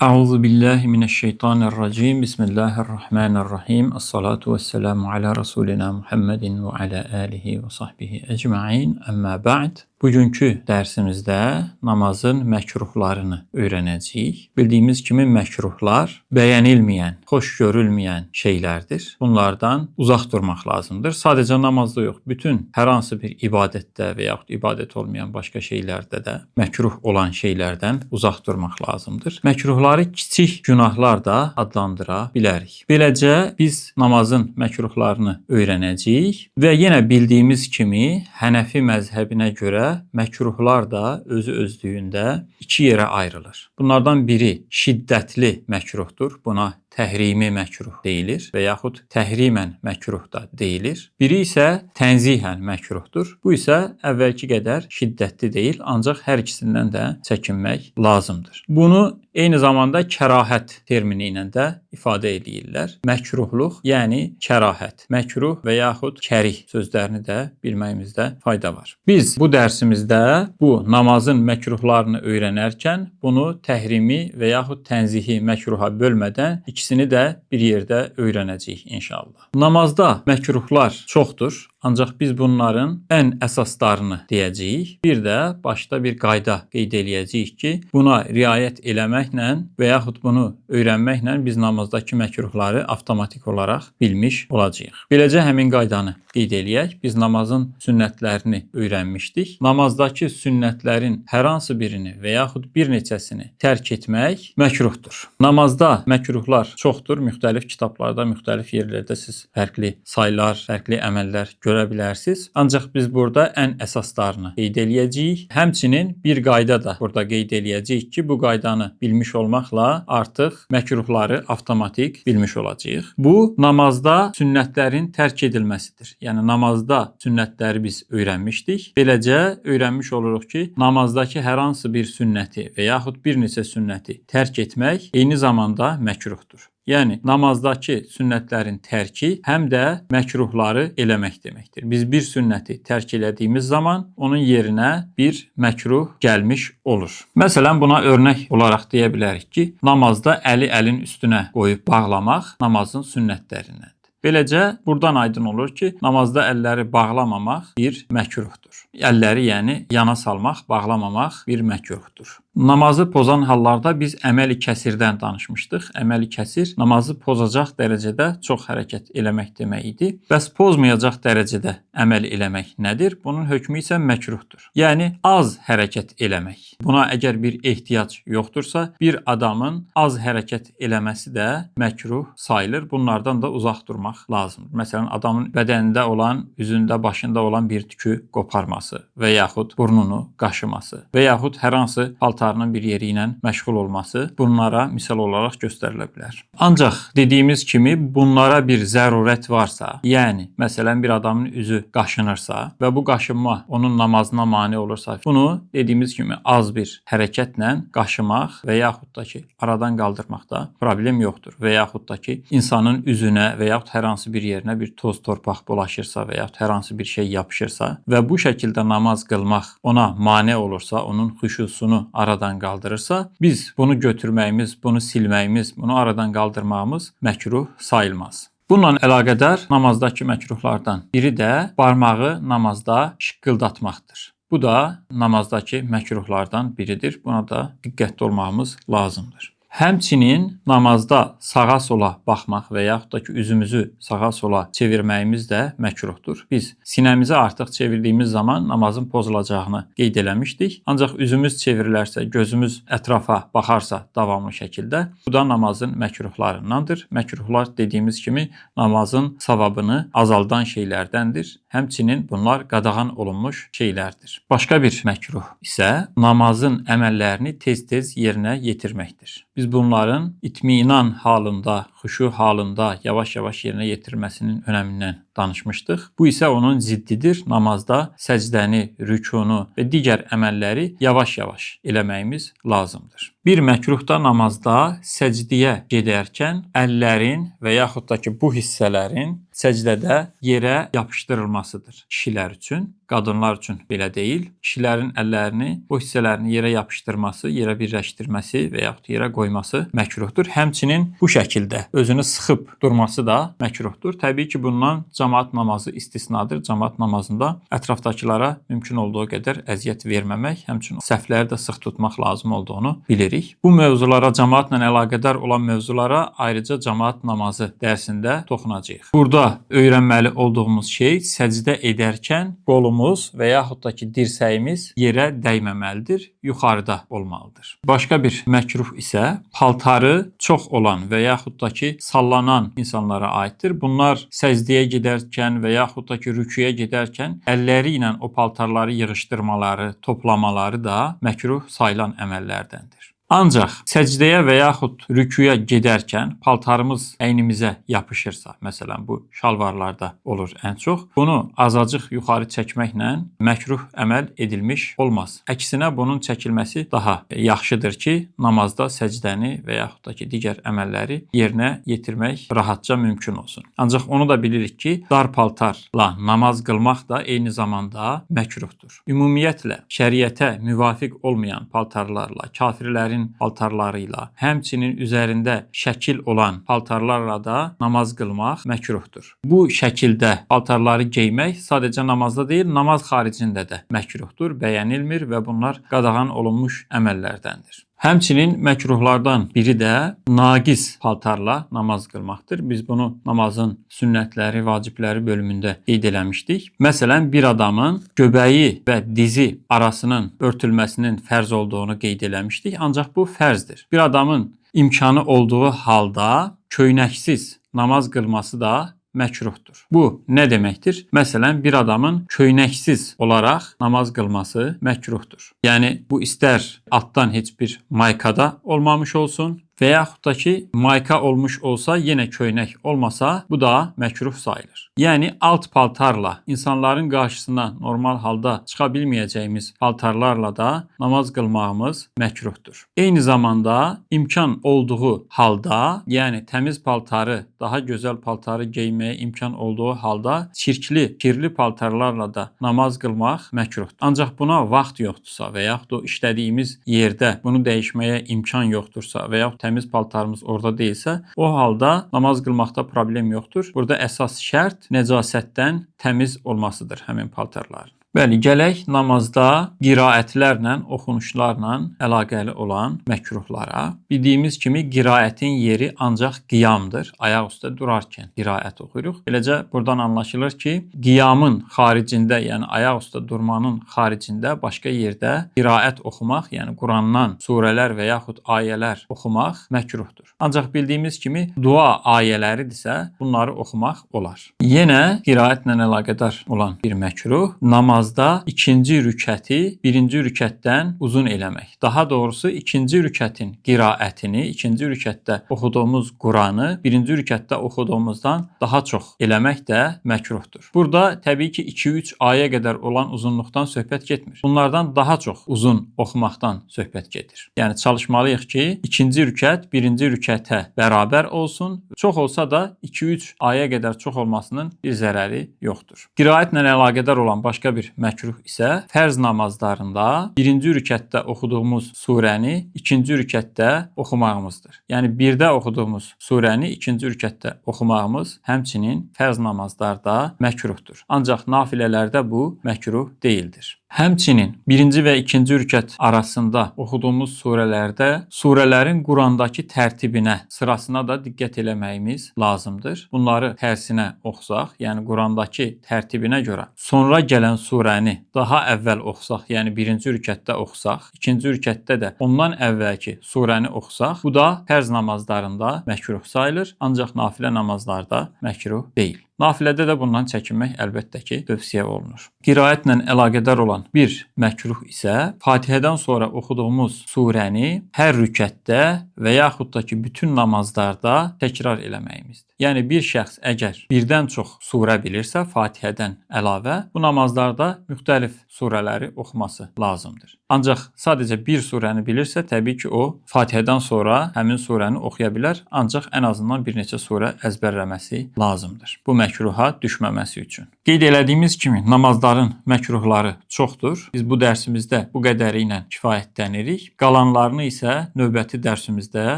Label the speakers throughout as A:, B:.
A: Euzu billahi mineşşeytanirracim. Bismillahirrahmanirrahim. Essalatu vesselamu ala Resulina Muhammedin ve ala alihi ve sahbihi ecmaîn. Amma ba'd. Bugünkü dərsimizdə namazın məkruhlarını öyrənəcəyik. Bildiyimiz kimi məkruhlar bəyənilməyən, xoş görülməyən şeylərdir. Bunlardan uzaq durmaq lazımdır. Sadəcə namazda yox, bütün hər hansı bir ibadətdə və yaxud ibadət olmayan başqa şeylərdə də məkruh olan şeylərdən uzaq durmaq lazımdır. Məkruhları kiçik günahlar da adlandıra bilərik. Beləcə biz namazın məkruhlarını öyrənəcəyik və yenə bildiyimiz kimi Hənəfi məzhəbinə görə məkruhlar da özü-özlüyündə iki yerə ayrılır. Bunlardan biri şiddətli məkruhdur. Buna təhrimi məkruh deyilir və yaxud təhrimən məkruh da deyilir. Biri isə tənzihən məkruhdur. Bu isə əvvəlki qədər şiddətli deyil, ancaq hər ikisindən də çəkinmək lazımdır. Bunu eyni zamanda kərahət termini ilə də ifadə edirlər. Məkruhluq, yəni kərahət. Məkruh və yaxud kərih sözlərini də bilməyimizdə fayda var. Biz bu dərsimizdə bu namazın məkruhlarını öyrənərkən bunu təhrimi və yaxud tənzihi məkruha bölmədən ikisini də bir yerdə öyrənəcəyik inşallah. Namazda məkruhlar çoxdur, ancaq biz bunların ən əsaslarını deyəcəyik. Bir də başda bir qayda qeyd eləyəcəyik ki, buna riayət eləməklə və yaxud bunu öyrənməklə biz namazdakı məkruhları avtomatik olaraq bilmiş olacağıq. Beləcə həmin qaydanı qeyd eləyək. Biz namazın sünnətlərini öyrənmişdik. Namazdakı sünnətlərin hər hansı birini və yaxud bir neçəsini tərk etmək məkruhdur. Namazda məkruhlar çoxdur. Müxtəlif kitablarda, müxtəlif yerlərdə siz fərqli saylar, fərqli əməllər görə bilərsiniz. Ancaq biz burada ən əsaslarını qeyd eləyəcəyik. Həmçinin bir qayda da burada qeyd eləyəcəyik ki, bu qaydanı bilmiş olmaqla artıq məkruhları avtomatik bilmiş olacağıq. Bu, namazda sünnətlərin tərk edilməsidir. Yəni, namazda sünnətləri biz öyrənmişdik. Beləcə, öyrənmiş oluruq ki, namazdakı hər hansı bir sünnəti və yaxud bir neçə sünnəti tərk etmək eyni zamanda məkruhdur. Yəni, namazdakı sünnətlərin tərki həm də məkruhları eləmək deməkdir. Biz bir sünnəti tərk elədiyimiz zaman onun yerinə bir məkruh gəlmiş olur. Məsələn, buna örnək olaraq deyə bilərik ki, namazda əli əlin üstünə qoyub bağlamaq namazın sünnətlərindəndir. Beləcə, buradan aydın olur ki, namazda əlləri bağlamamaq bir məkruhdur. Əlləri, yəni yana salmaq, bağlamamaq bir məkruhdur. Namazı pozan hallarda biz əməl-i kəsirdən danışmışdıq. Əməl-i kəsir namazı pozacaq dərəcədə çox hərəkət eləmək demək idi. Bəs pozmayacaq dərəcədə əməl eləmək nədir? Bunun hökmü isə məkruhdur. Yəni az hərəkət eləmək. Buna əgər bir ehtiyac yoxdursa, bir adamın az hərəkət eləməsi də məkruh sayılır. Bunlardan da uzaq durmaq lazımdır. Məsələn, adamın bədənində olan, üzündə, başında olan bir tükü qoparması və yaxud burnunu qaşıması və yaxud hər hansı paltarının bir yeri ilə məşğul olması bunlara misal olaraq göstərilə bilər. Ancaq dediyimiz kimi bunlara bir zərurət varsa, yəni məsələn bir adamın üzü qaşınırsa və bu qaşınma onun namazına mane olursa, bunu dediyimiz kimi az bir hərəkətlə qaşımaq və yaxud da ki aradan qaldırmaqda problem yoxdur və yaxud da ki insanın üzünə və yaxud hər hansı bir yerinə bir toz torpaq bulaşırsa və yaxud hər hansı bir şey yapışırsa və bu şəkildə namaz qılmaq ona mane olursa, onun xuşusunu aradan qaldırırsa, biz bunu götürməyimiz, bunu silməyimiz, bunu aradan qaldırmağımız məkruh sayılmaz. Bununla əlaqədar namazdakı məkruhlardan biri də barmağı namazda şıqqıldatmaqdır. Bu da namazdakı məkruhlardan biridir. Buna da diqqətli olmağımız lazımdır. Həmçinin namazda sağa-sola baxmaq və yaxud da ki, üzümüzü sağa-sola çevirməyimiz də məkruhdur. Biz sinəmizi artıq çevirdiyimiz zaman namazın pozulacağını qeyd eləmişdik. Ancaq üzümüz çevrilərsə, gözümüz ətrafa baxarsa davamlı şəkildə, bu da namazın məkruhlarındandır. Məkruhlar dediyimiz kimi namazın savabını azaldan şeylərdəndir. Həmçinin bunlar qadağan olunmuş şeylərdir. Başqa bir məkruh isə namazın əməllərini tez-tez yerinə yetirməkdir. Biz bunların itminan halında, xuşu halında yavaş-yavaş yerinə yetirməsinin önəmindən danışmışdıq. Bu isə onun ziddidir. Namazda səcdəni, rükunu və digər əməlləri yavaş-yavaş eləməyimiz lazımdır. Bir məkruh da namazda səcdiyə gedərkən əllərin və yaxud da ki bu hissələrin səcdədə yerə yapışdırılmasıdır kişilər üçün. Qadınlar üçün belə deyil. Kişilərin əllərini, bu hissələrini yerə yapışdırması, yerə birləşdirməsi və yaxud yerə qoyması məkruhdur. Həmçinin bu şəkildə özünü sıxıb durması da məkruhdur. Təbii ki, bundan cəmaət namazı istisnadır. Cəmaət namazında ətrafdakılara mümkün olduğu qədər əziyyət verməmək, həmçinin səhvləri də sıx tutmaq lazım olduğunu bilirik. Bu mövzulara, cəmaətlə əlaqədar olan mövzulara ayrıca cəmaət namazı dərsində toxunacağıq. Burada öyrənməli olduğumuz şey səcdə edərkən qolumuz və yaxud da ki, dirsəyimiz yerə dəyməməlidir, yuxarıda olmalıdır. Başqa bir məkruh isə paltarı çox olan və yaxud da ki, sallanan insanlara aiddir. Bunlar səcdəyə gedərkən və yaxud da ki, rüküyə gedərkən əlləri ilə o paltarları yığışdırmaları, toplamaları da məkruh sayılan əməllərdəndir. Ancaq səcdəyə və yaxud rüküyə gedərkən paltarımız əynimizə yapışırsa, məsələn bu şalvarlarda olur ən çox, bunu azacıq yuxarı çəkməklə məkruh əməl edilmiş olmaz. Əksinə bunun çəkilməsi daha yaxşıdır ki, namazda səcdəni və yaxud da ki, digər əməlləri yerinə yetirmək rahatca mümkün olsun. Ancaq onu da bilirik ki, dar paltarla namaz qılmaq da eyni zamanda məkruhdur. Ümumiyyətlə, şəriətə müvafiq olmayan paltarlarla, kafirlərin paltarları ilə, həmçinin üzərində şəkil olan paltarlarla da namaz qılmaq məkruhdur. Bu şəkildə paltarları geymək sadəcə namazda deyil, namaz xaricində də məkruhdur, bəyənilmir və bunlar qadağan olunmuş əməllərdəndir. Həmçinin məkruhlardan biri də naqis paltarla namaz qılmaqdır. Biz bunu namazın sünnətləri, vacibləri bölümündə qeyd eləmişdik. Məsələn, bir adamın göbəyi və dizi arasının örtülməsinin fərz olduğunu qeyd eləmişdik. Ancaq bu fərzdir. Bir adamın imkanı olduğu halda köynəksiz namaz qılması da məkruhdur. Bu nə deməkdir? Məsələn, bir adamın köynəksiz olaraq namaz qılması məkruhdur. Yəni, bu istər altdan heç bir maykada olmamış olsun və yaxud da ki, mayka olmuş olsa, yenə köynək olmasa, bu da məkruh sayılır. Yəni, alt paltarla, insanların qarşısına normal halda çıxa bilməyəcəyimiz paltarlarla da namaz qılmağımız məkruhdur. Eyni zamanda imkan olduğu halda, yəni təmiz paltarı, daha gözəl paltarı geyməyə imkan olduğu halda çirkli, kirli paltarlarla da namaz qılmaq məkruhdur. Ancaq buna vaxt yoxdursa və yaxud da işlədiyimiz yerdə bunu dəyişməyə imkan yoxdursa və yaxud təmiz paltarımız orada deyilsə, o halda namaz qılmaqda problem yoxdur. Burada əsas şərt nəcasətdən təmiz olmasıdır həmin paltarların. Bəli, gələk namazda qiraətlərlə, oxunuşlarla əlaqəli olan məkruhlara. Bildiyimiz kimi qiraətin yeri ancaq qiyamdır. Ayaq üstə durarkən qiraət oxuyuruq. Beləcə buradan anlaşılır ki, qiyamın xaricində, yəni ayaq üstə durmanın xaricində başqa yerdə qiraət oxumaq, yəni Qurandan surələr və yaxud ayələr oxumaq məkruhdur. Ancaq bildiyimiz kimi dua ayələridirsə, bunları oxumaq olar. Yenə qiraətlə əlaqədar olan bir məkruh, namazda ikinci rükəti birinci rükətdən uzun eləmək. Daha doğrusu ikinci rükətin qiraətini, ikinci rükətdə oxuduğumuz Quranı birinci rükətdə oxuduğumuzdan daha çox eləmək də məkruhdur. Burada təbii ki 2-3 ayə qədər olan uzunluqdan söhbət getmir. Bunlardan daha çox uzun oxumaqdan söhbət gedir. Yəni çalışmalıyıq ki, ikinci rükət birinci rükətə bərabər olsun. Çox olsa da 2-3 ayə qədər çox olmasının bir zərəri yoxdur. Qiraətlə əlaqədar olan başqa bir məkruh isə fərz namazlarında birinci rükətdə oxuduğumuz surəni ikinci rükətdə oxumağımızdır. Yəni birdə oxuduğumuz surəni ikinci rükətdə oxumağımız həmçinin fərz namazlarda məkruhdur. Ancaq nafilələrdə bu məkruh deyildir. Həmçinin birinci və ikinci rükət arasında oxuduğumuz surələrdə surələrin Qurandakı tərtibinə, sırasına da diqqət eləməyimiz lazımdır. Bunları tərsinə oxusaq, yəni Qurandakı tərtibinə görə sonra gələn surəni daha əvvəl oxusaq, yəni birinci rükətdə oxusaq, ikinci rükətdə də ondan əvvəlki surəni oxusaq, bu da fərz namazlarında məkruh sayılır, ancaq nafilə namazlarda məkruh deyil. Nafilədə də bundan çəkinmək əlbəttə ki, tövsiyə olunur. Qiraətlə əlaqədar olan bir məkruh isə Fatihədən sonra oxuduğumuz surəni hər rükətdə və yaxud da ki, bütün namazlarda təkrar eləməyimizdir. Yəni bir şəxs əgər birdən çox surə bilirsə, Fatihədən əlavə, bu namazlarda müxtəlif surələri oxuması lazımdır. Ancaq sadəcə bir surəni bilirsə, təbii ki, o Fatihədən sonra həmin surəni oxuya bilər, ancaq ən azından bir neçə surə əzbərləməsi lazımdır. Bu məkruha düşməməsi üçün. Qeyd elədiyimiz kimi namazların məkruhları çoxdur. Biz bu dərsimizdə bu qədəri ilə kifayətlənirik. Qalanlarını isə növbəti dərsimizdə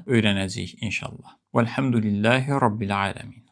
A: öyrənəcəyik inşallah. Velhamdülillahi Rabbil alemin.